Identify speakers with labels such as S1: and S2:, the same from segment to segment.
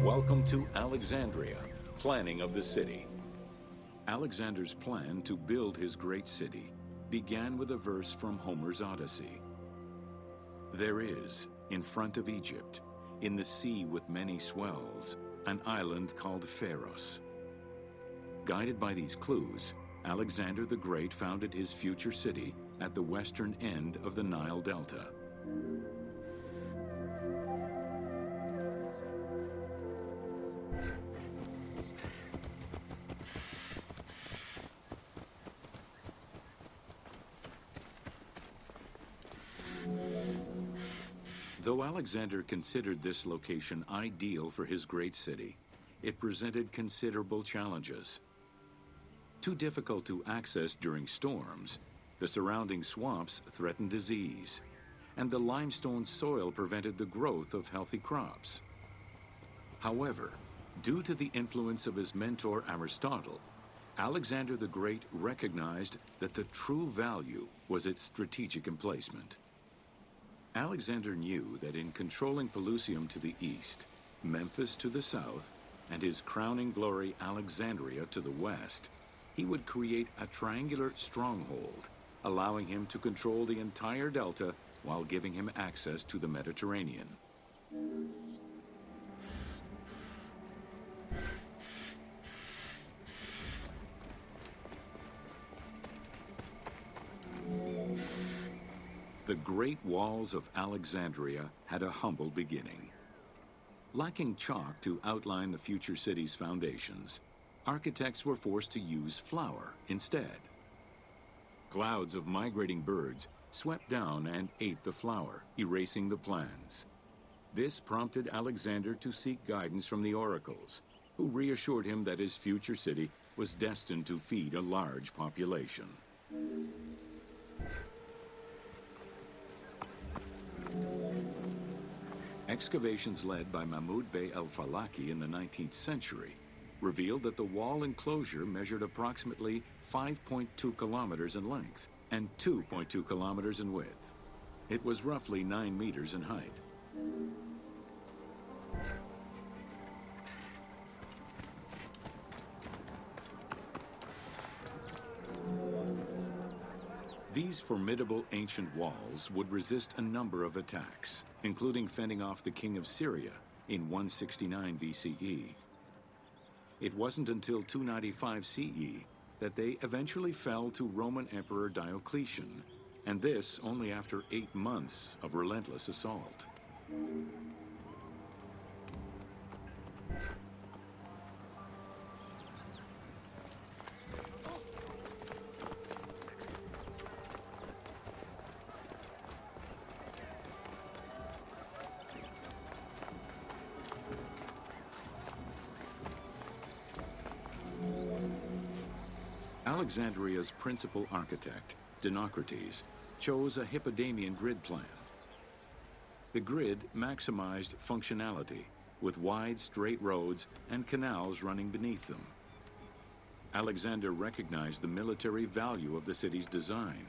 S1: Welcome to Alexandria, planning of the city. Alexander's plan to build his great city began with a verse from Homer's Odyssey. There is, in front of Egypt, in the sea with many swells, an island called Pharos. Guided by these clues, Alexander the Great founded his future city at the western end of the Nile Delta. Though Alexander considered this location ideal for his great city, it presented considerable challenges. Too difficult to access during storms, the surrounding swamps threatened disease, and the limestone soil prevented the growth of healthy crops. However, due to the influence of his mentor Aristotle, Alexander the Great recognized that the true value was its strategic emplacement. Alexander knew that in controlling Pelusium to the east, Memphis to the south, and his crowning glory Alexandria to the west, he would create a triangular stronghold, allowing him to control the entire delta while giving him access to the Mediterranean. The Great Walls of Alexandria had a humble beginning. Lacking chalk to outline the future city's foundations, architects were forced to use flour instead. Clouds of migrating birds swept down and ate the flour, erasing the plans. This prompted Alexander to seek guidance from the oracles, who reassured him that his future city was destined to feed a large population. Excavations led by Mahmud Bey el-Falaki in the 19th century revealed that the wall enclosure measured approximately 5.2 kilometers in length and 2.2 kilometers in width. It was roughly 9 meters in height. These formidable ancient walls would resist a number of attacks, including fending off the king of Syria in 169 BCE. It wasn't until 295 CE that they eventually fell to Roman Emperor Diocletian, and this only after 8 months of relentless assault. Alexandria's principal architect, Dinocrates, chose a Hippodamian grid plan. The grid maximized functionality, with wide, straight roads and canals running beneath them. Alexander recognized the military value of the city's design.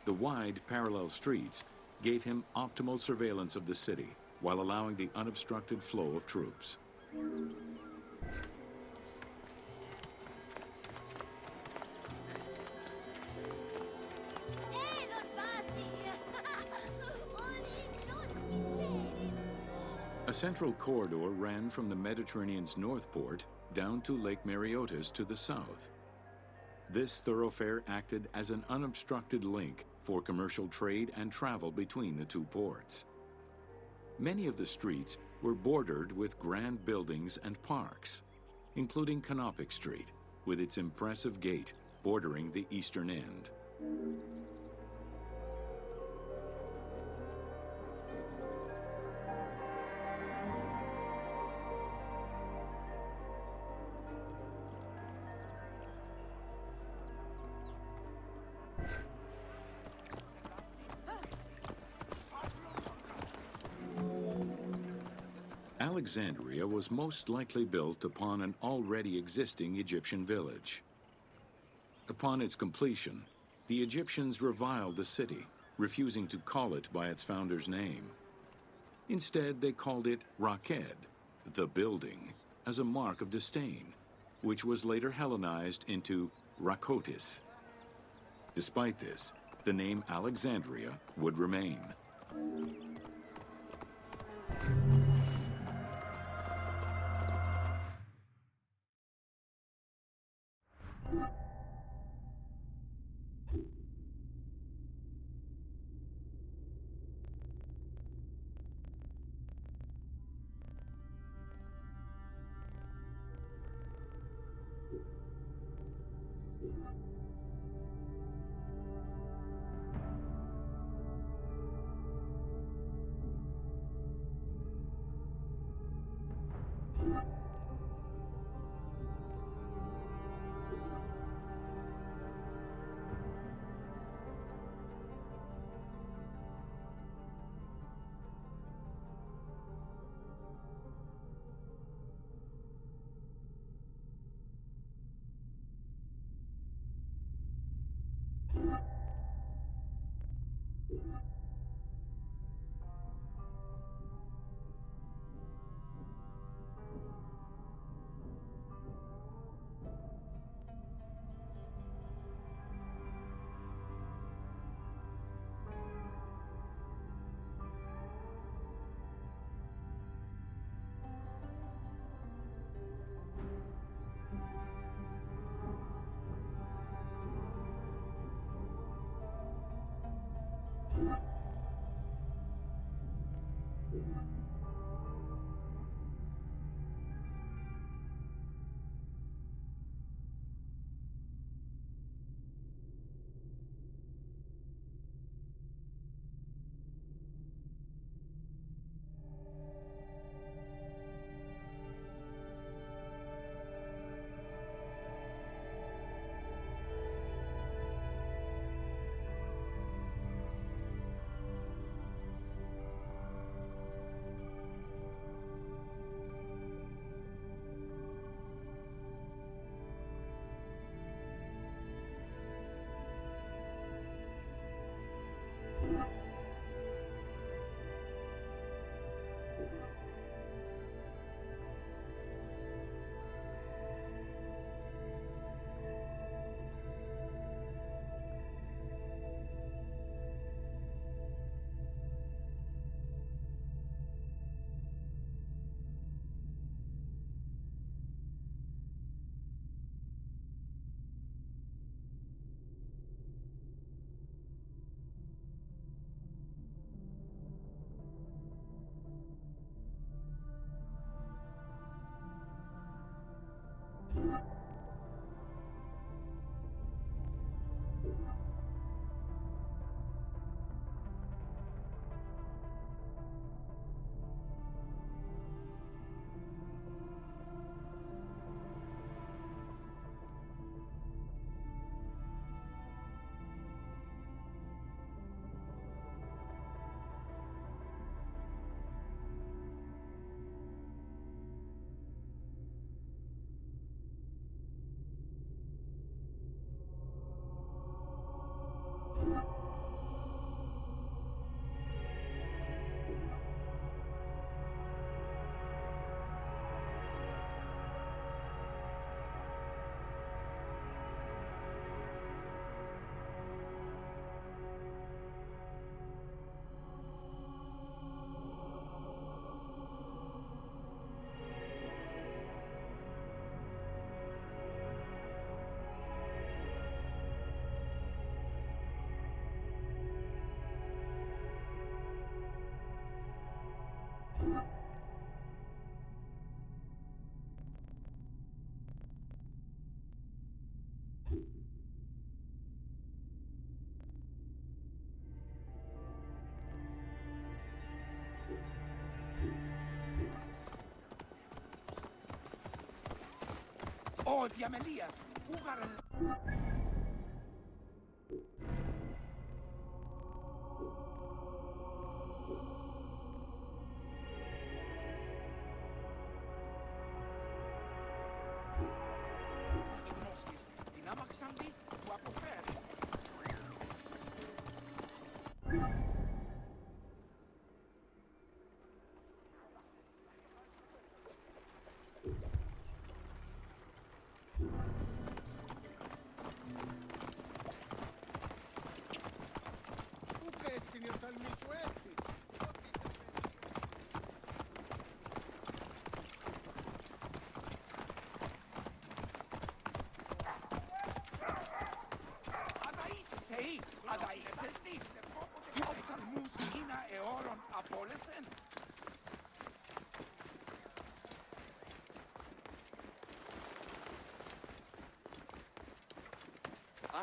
S1: The wide, parallel streets gave him optimal surveillance of the city, while allowing the unobstructed flow of troops. A central corridor ran from the Mediterranean's north port down to Lake Mareotis to the south. This thoroughfare acted as an unobstructed link for commercial trade and travel between the two ports. Many of the streets were bordered with grand buildings and parks, including Canopic Street, with its impressive gate bordering the eastern end. Alexandria was most likely built upon an already existing Egyptian village. Upon its completion, the Egyptians reviled the city, refusing to call it by its founder's name. Instead, they called it Raked, the building, as a mark of disdain, which was later Hellenized into Rakotis. Despite this, the name Alexandria would remain.
S2: Odiame, Elias! Jugar Ignosis, Dinamaksambi, Wapofer.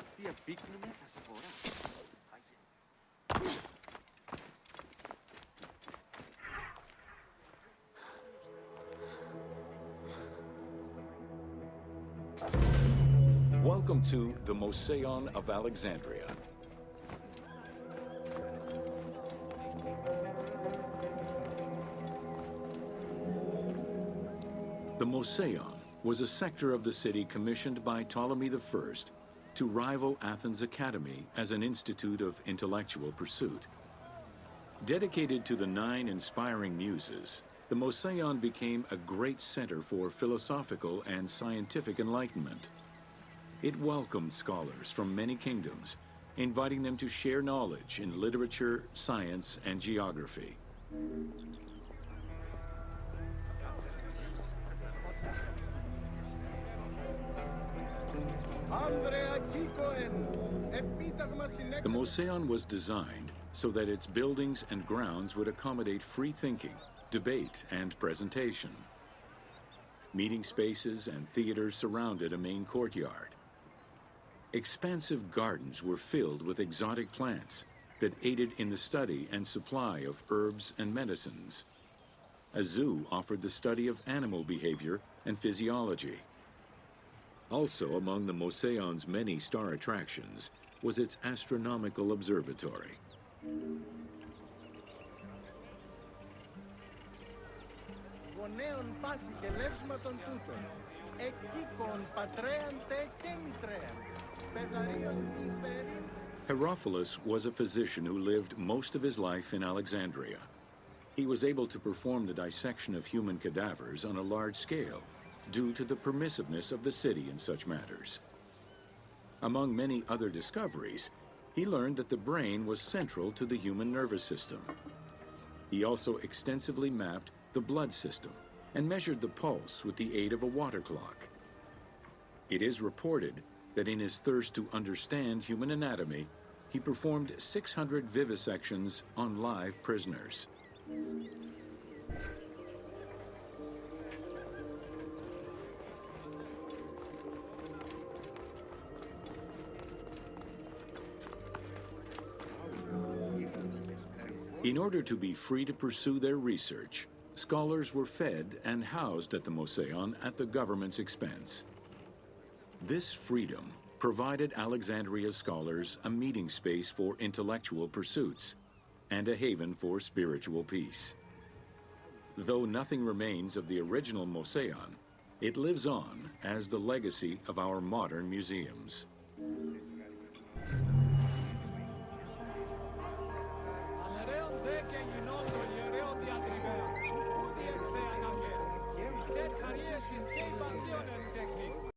S3: Άρτια πύκνουμε θα σε φορά.
S1: Welcome to the Mosaeon of Alexandria. The Mosaeon was a sector of the city commissioned by Ptolemy I to rival Athens' Academy as an institute of intellectual pursuit. Dedicated to the 9 inspiring muses, the Mosaeon became a great center for philosophical and scientific enlightenment. It welcomed scholars from many kingdoms, inviting them to share knowledge in literature, science, and geography. The Mosaeon was designed so that its buildings and grounds would accommodate free thinking, debate, and presentation. Meeting spaces and theaters surrounded a main courtyard. Expansive gardens were filled with exotic plants that aided in the study and supply of herbs and medicines. A zoo offered the study of animal behavior and physiology. Also among the Mosaeon's many star attractions was its astronomical observatory. Herophilus was a physician who lived most of his life in Alexandria. He was able to perform the dissection of human cadavers on a large scale due to the permissiveness of the city in such matters. Among many other discoveries, he learned that the brain was central to the human nervous system. He also extensively mapped the blood system and measured the pulse with the aid of a water clock. It is reported that in his thirst to understand human anatomy, he performed 600 vivisections on live prisoners. In order to be free to pursue their research, scholars were fed and housed at the Mosaeon at the government's expense. This freedom provided Alexandria's scholars a meeting space for intellectual pursuits and a haven for spiritual peace. Though nothing remains of the original Mosaeon, it lives on as the legacy of our modern museums.